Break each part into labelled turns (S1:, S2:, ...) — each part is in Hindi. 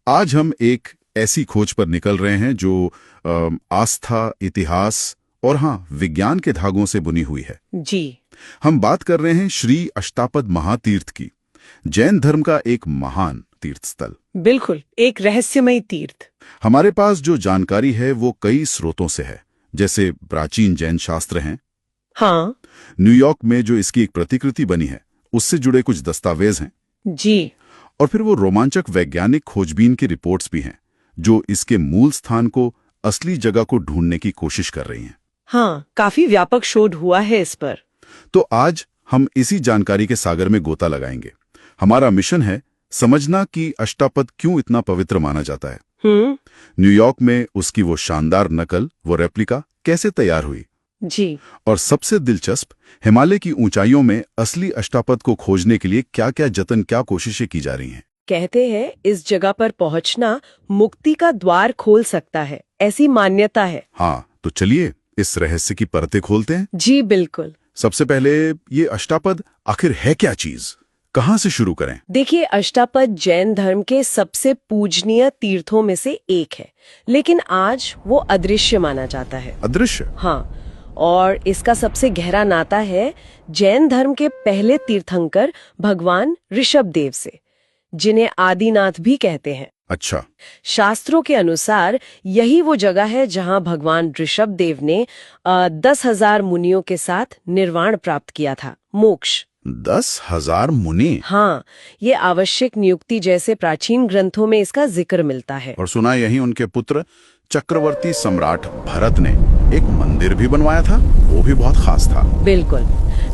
S1: आज हम एक ऐसी खोज पर निकल रहे हैं जो आस्था, इतिहास और हाँ, विज्ञान के धागों से बुनी हुई है।
S2: जी।
S1: हम बात कर रहे हैं श्री अष्टापद महातीर्थ की, जैन धर्म का एक महान तीर्थ स्थल।
S2: बिल्कुल, एक रहस्यमय तीर्थ।
S1: हमारे पास जो जानकारी है वो कई स्रोतों से है, जैसे प्राचीन जैन शास्त्र हैं।
S2: हाँ।
S1: न्यूयॉर्क में जो इसकी एक प्रतिकृति बनी है, उससे जुड़े कुछ दस्तावेज हैं।
S2: जी।
S1: और फिर वो रोमांचक वैज्ञानिक खोजबीन की रिपोर्ट्स भी हैं, जो इसके मूल स्थान को, असली जगह को ढूंढने की कोशिश कर रही हैं।
S2: हाँ, काफी व्यापक शोध हुआ है इस पर।
S1: तो आज हम इसी जानकारी के सागर में गोता लगाएंगे। हमारा मिशन है समझना कि अष्टापद क्यों इतना पवित्र माना जाता है। न्यूयॉर्क में उसकी वो शानदार नकल, वो रेप्लिका कैसे तैयार हुई।
S2: जी।
S1: और सबसे दिलचस्प, हिमालय की ऊंचाइयों में असली अष्टापद को खोजने के लिए क्या क्या जतन, क्या कोशिशें की जा रही हैं।
S2: कहते हैं इस जगह पर पहुंचना मुक्ति का द्वार खोल सकता है, ऐसी मान्यता है।
S1: हाँ, तो चलिए इस रहस्य की परतें खोलते हैं।
S2: जी बिल्कुल।
S1: सबसे पहले ये अष्टापद आखिर है क्या चीज, कहाँ से शुरू करें?
S2: देखिए, अष्टापद जैन धर्म के सबसे पूजनीय तीर्थों में से एक है, लेकिन आज वो अदृश्य माना जाता है।
S1: अदृश्य?
S2: हाँ, और इसका सबसे गहरा नाता है जैन धर्म के पहले तीर्थंकर भगवान ऋषभदेव से, जिन्हें आदिनाथ भी कहते हैं।
S1: अच्छा।
S2: शास्त्रों के अनुसार यही वो जगह है जहां भगवान ऋषभदेव ने 10,000 मुनियों के साथ निर्वाण प्राप्त किया था, मोक्ष।
S1: 10,000 मुनि?
S2: हाँ, ये आवश्यक नियुक्ति जैसे प्राचीन ग्रंथों में इसका जिक्र मिलता है।
S1: और सुना यही उनके पुत्र चक्रवर्ती सम्राट भरत ने एक मंदिर भी बनवाया था, वो भी बहुत खास था।
S2: बिल्कुल,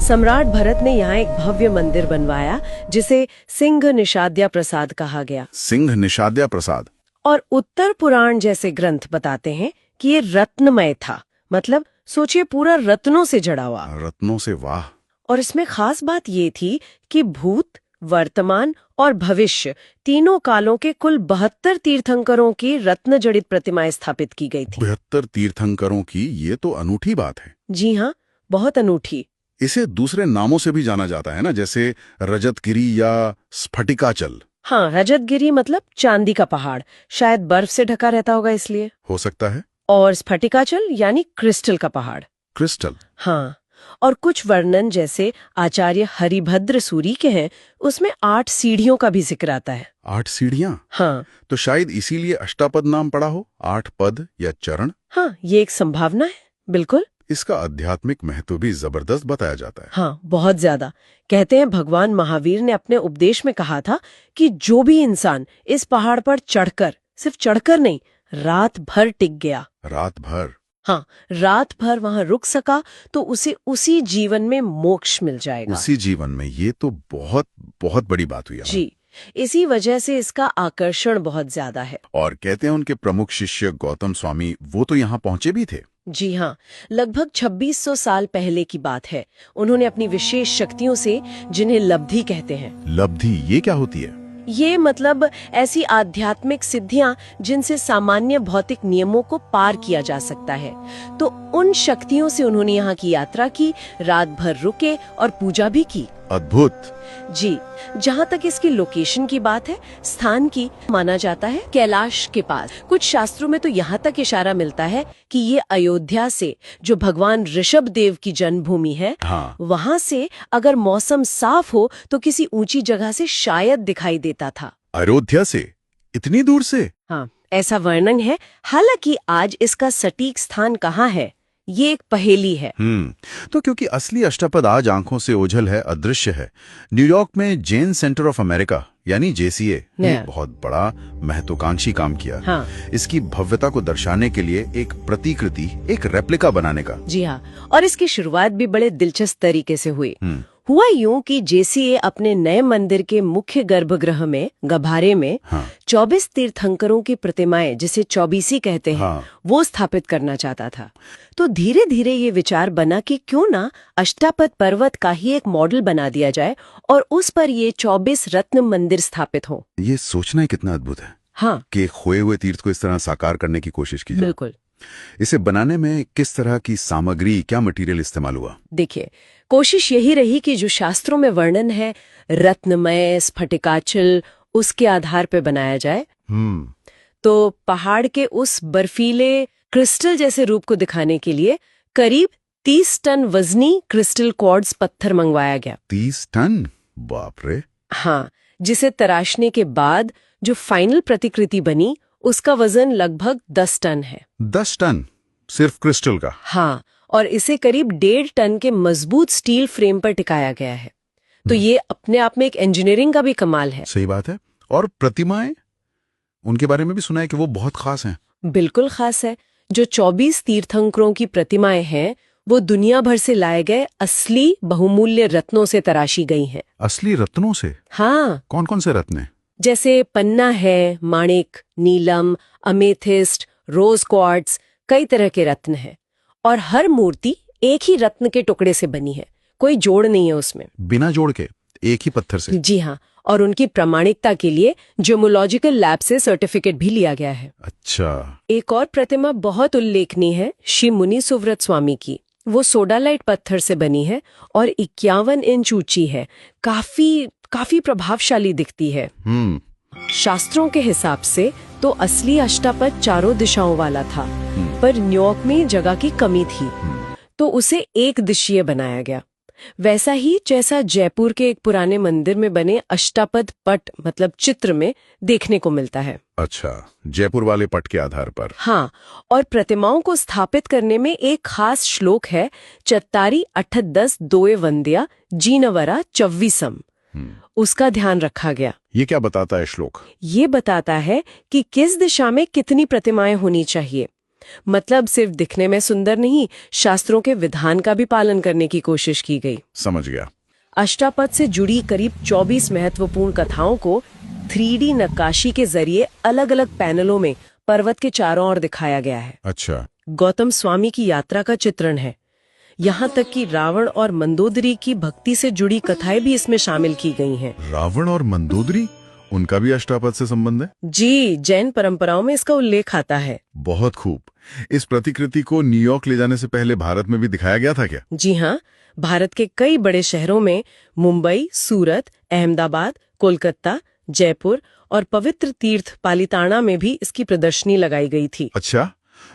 S2: सम्राट भरत ने यहाँ एक भव्य मंदिर बनवाया जिसे सिंह निषाद्या प्रसाद कहा गया।
S1: सिंह निषाद्या प्रसाद?
S2: और उत्तर पुराण जैसे ग्रंथ बताते हैं कि ये रत्नमय था, मतलब सोचिए पूरा रत्नों से जड़ा हुआ।
S1: रत्नों से? वाह।
S2: और इसमें खास बात ये थी कि भूत, वर्तमान और भविष्य तीनों कालों के कुल 72 तीर्थंकरों की रत्न जड़ित प्रतिमाएं स्थापित की गई थी।
S1: 72 तीर्थंकरों की? ये तो अनूठी बात है।
S2: जी हाँ, बहुत अनूठी।
S1: इसे दूसरे नामों से भी जाना जाता है ना, जैसे रजतगिरी या स्फटिकाचल।
S2: हाँ, रजतगिरी मतलब चांदी का पहाड़, शायद बर्फ से ढका रहता होगा इसलिए।
S1: हो सकता है।
S2: और स्फटिकाचल यानी क्रिस्टल का पहाड़।
S1: क्रिस्टल?
S2: हाँ, और कुछ वर्णन जैसे आचार्य हरिभद्र सूरी के हैं, उसमें 8 सीढ़ियों का भी जिक्र आता है।
S1: 8 सीढ़ियां?
S2: हाँ।
S1: तो शायद इसीलिए अष्टापद नाम पड़ा हो, 8 पद या चरण।
S2: हाँ, ये एक संभावना है। बिल्कुल।
S1: इसका आध्यात्मिक महत्व भी जबरदस्त बताया जाता है।
S2: हाँ, बहुत ज्यादा। कहते हैं भगवान महावीर ने अपने उपदेश में कहा था कि जो भी इंसान इस पहाड़ पर चढ़कर, सिर्फ चढ़कर नहीं, रात भर टिक गया।
S1: रात भर?
S2: हाँ, रात भर वहां रुक सका तो उसे उसी जीवन में मोक्ष मिल जाएगा।
S1: उसी जीवन में? ये तो बहुत बहुत बड़ी बात हुई।
S2: जी, इसी वजह से इसका आकर्षण बहुत ज्यादा है।
S1: और कहते हैं उनके प्रमुख शिष्य गौतम स्वामी, वो तो यहाँ पहुंचे भी थे।
S2: जी हाँ, लगभग 2600 साल पहले की बात है। उन्होंने अपनी विशेष शक्तियों से, जिन्हें लब्धि कहते हैं।
S1: लब्धि? ये क्या होती है?
S2: ये मतलब ऐसी आध्यात्मिक सिद्धियां जिनसे सामान्य भौतिक नियमों को पार किया जा सकता है। तो उन शक्तियों से उन्होंने यहाँ की यात्रा की, रात भर रुके और पूजा भी की।
S1: अद्भुत।
S2: जी, जहाँ तक इसकी लोकेशन की बात है, स्थान की, माना जाता है कैलाश के पास। कुछ शास्त्रों में तो यहाँ तक इशारा मिलता है कि ये अयोध्या से, जो भगवान ऋषभदेव की जन्मभूमि है,
S1: हाँ,
S2: वहाँ से अगर मौसम साफ हो तो किसी ऊंची जगह से शायद दिखाई देता था।
S1: अयोध्या से? इतनी दूर से?
S2: हाँ, ऐसा वर्णन है। हालांकि आज इसका सटीक स्थान कहाँ है, ये एक पहेली है।
S1: तो क्योंकि असली अष्टापद आज आंखों से ओझल है, अदृश्य है, न्यूयॉर्क में जैन सेंटर ऑफ अमेरिका यानी जेसीए ने बहुत बड़ा महत्वाकांक्षी काम किया।
S2: हाँ।
S1: इसकी भव्यता को दर्शाने के लिए एक प्रतिकृति, एक रेप्लिका बनाने का।
S2: जी हाँ, और इसकी शुरुआत भी बड़े दिलचस्प तरीके से हुई। हुआ यूं कि जेसीए अपने नए मंदिर के मुख्य गर्भगृह में, गभारे में, 24 तीर्थंकरों की प्रतिमाएं, जिसे चौबीसी कहते हैं, वो स्थापित करना चाहता था। तो धीरे धीरे ये विचार बना कि क्यों ना अष्टापद पर्वत का ही एक मॉडल बना दिया जाए और उस पर ये 24 रत्न मंदिर स्थापित हो।
S1: ये सोचना ही कितना अद्भुत है।
S2: हाँ,
S1: कि खोए हुए तीर्थ को इस तरह साकार करने की कोशिश की जाए।
S2: बिल्कुल।
S1: इसे बनाने में किस तरह की सामग्री, क्या मटेरियल इस्तेमाल हुआ?
S2: देखिए, कोशिश यही रही कि जो शास्त्रों में वर्णन है रत्नमय, स्फटिकाचल, उसके आधार पर बनाया जाए। तो पहाड़ के उस बर्फीले क्रिस्टल जैसे रूप को दिखाने के लिए करीब 30 टन वजनी क्रिस्टल क्वार्ट्ज पत्थर मंगवाया गया।
S1: 30 टन? बाप रे।
S2: हाँ, जिसे तराशने के बाद जो फाइनल प्रतिकृति बनी उसका वजन लगभग 10 टन है।
S1: 10 टन सिर्फ क्रिस्टल का?
S2: हाँ, और इसे करीब 1.5 टन के मजबूत स्टील फ्रेम पर टिकाया गया है। तो ये अपने आप में एक इंजीनियरिंग का भी कमाल है।
S1: सही बात है। और प्रतिमाएं, उनके बारे में भी सुना है कि वो बहुत खास हैं।
S2: बिल्कुल खास है। जो 24 तीर्थंकरों की प्रतिमाएं हैं वो दुनिया भर से लाए गए असली बहुमूल्य रत्नों से तराशी गई हैं।
S1: असली रत्नों से?
S2: हाँ।
S1: कौन कौन से रत्न?
S2: जैसे पन्ना है, माणिक, नीलम, अमेथिस्ट, रोज क्वार्ट्ज, कई तरह के रत्न हैं। और हर मूर्ति एक ही रत्न के टुकड़े से बनी है, कोई जोड़ नहीं है उसमें।
S1: बिना जोड़ के एक ही पत्थर से?
S2: जी हाँ, और उनकी प्रामाणिकता के लिए ज्योमोलॉजिकल लैब से सर्टिफिकेट भी लिया गया है।
S1: अच्छा।
S2: एक और प्रतिमा बहुत उल्लेखनीय है श्री मुनि सुव्रत स्वामी की। वो सोडालाइट पत्थर से बनी है और 51 इंच ऊंची है। काफी प्रभावशाली दिखती है। शास्त्रों के हिसाब से तो असली अष्टापद चारों दिशाओं वाला था, पर न्यूयॉर्क में जगह की कमी थी, तो उसे एक दिशीय बनाया गया। वैसा ही जैसा जयपुर के एक पुराने मंदिर में बने अष्टापद पट मतलब चित्र में देखने को मिलता है।
S1: अच्छा, जयपुर वाले पट के आधार पर?
S2: हाँ, और प्रतिमाओं को स्थापित करने में एक खास श्लोक है, चत्तारी 8-10 दोए वंद्या जीनवरा चव्वीसम। उसका ध्यान रखा गया।
S1: ये क्या बताता है श्लोक?
S2: ये बताता है कि किस दिशा में कितनी प्रतिमाएं होनी चाहिए। मतलब सिर्फ दिखने में सुंदर नहीं, शास्त्रों के विधान का भी पालन करने की कोशिश की गई।
S1: समझ गया।
S2: अष्टापद से जुड़ी करीब 24 महत्वपूर्ण कथाओं को 3D नक्काशी के जरिए अलग अलग पैनलों में पर्वत के चारों ओर दिखाया गया है।
S1: अच्छा।
S2: गौतम स्वामी की यात्रा का चित्रण है। यहाँ तक कि रावण और मंदोदरी की भक्ति से जुड़ी कथाएं भी इसमें शामिल की गई हैं।
S1: रावण और मंदोदरी, उनका भी अष्टापद से संबंध है?
S2: जी, जैन परंपराओं में इसका उल्लेख आता है।
S1: बहुत खूब। इस प्रतिकृति को न्यूयॉर्क ले जाने से पहले भारत में भी दिखाया गया था क्या?
S2: जी हाँ, भारत के कई बड़े शहरों में मुंबई, सूरत, अहमदाबाद, कोलकाता, जयपुर और पवित्र तीर्थ पालिताना में भी इसकी प्रदर्शनी लगाई गई थी।
S1: अच्छा,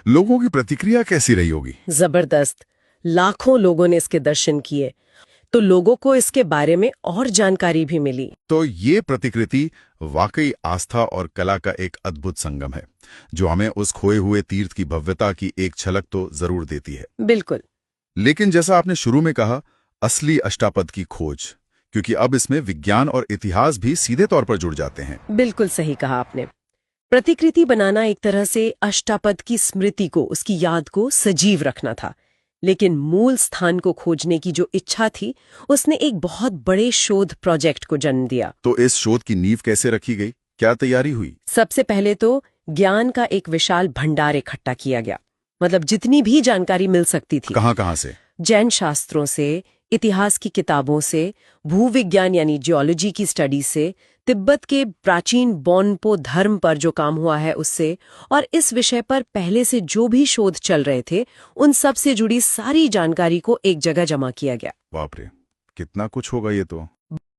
S1: लोगों की प्रतिक्रिया कैसी रही होगी?
S2: जबरदस्त। लाखों लोगों ने इसके दर्शन किए, तो लोगों को इसके बारे में और जानकारी भी मिली।
S1: तो ये प्रतिकृति वाकई आस्था और कला का एक अद्भुत संगम है, जो हमें उस खोए हुए तीर्थ की भव्यता की एक झलक तो जरूर देती है।
S2: बिल्कुल।
S1: लेकिन जैसा आपने शुरू में कहा, असली अष्टापद की खोज, क्योंकि अब इसमें विज्ञान और इतिहास भी सीधे तौर पर जुड़ जाते हैं।
S2: बिल्कुल सही कहा आपने। प्रतिकृति बनाना एक तरह से अष्टापद की स्मृति को, उसकी याद को सजीव रखना था, लेकिन मूल स्थान को खोजने की जो इच्छा थी उसने एक बहुत बड़े शोध प्रोजेक्ट को जन्म दिया।
S1: तो इस शोध की नींव कैसे रखी गई? क्या तैयारी हुई?
S2: सबसे पहले तो ज्ञान का एक विशाल भंडार इकट्ठा किया गया। मतलब जितनी भी जानकारी मिल सकती थी।
S1: कहाँ से?
S2: जैन शास्त्रों से, इतिहास की किताबों से, भूविज्ञान यानी जियोलॉजी की स्टडी से, तिब्बत के प्राचीन बोनपो धर्म पर जो काम हुआ है उससे, और इस विषय पर पहले से जो भी शोध चल रहे थे उन सब से जुड़ी सारी जानकारी को एक जगह जमा किया गया।
S1: बाप रे, कितना कुछ होगा ये तो।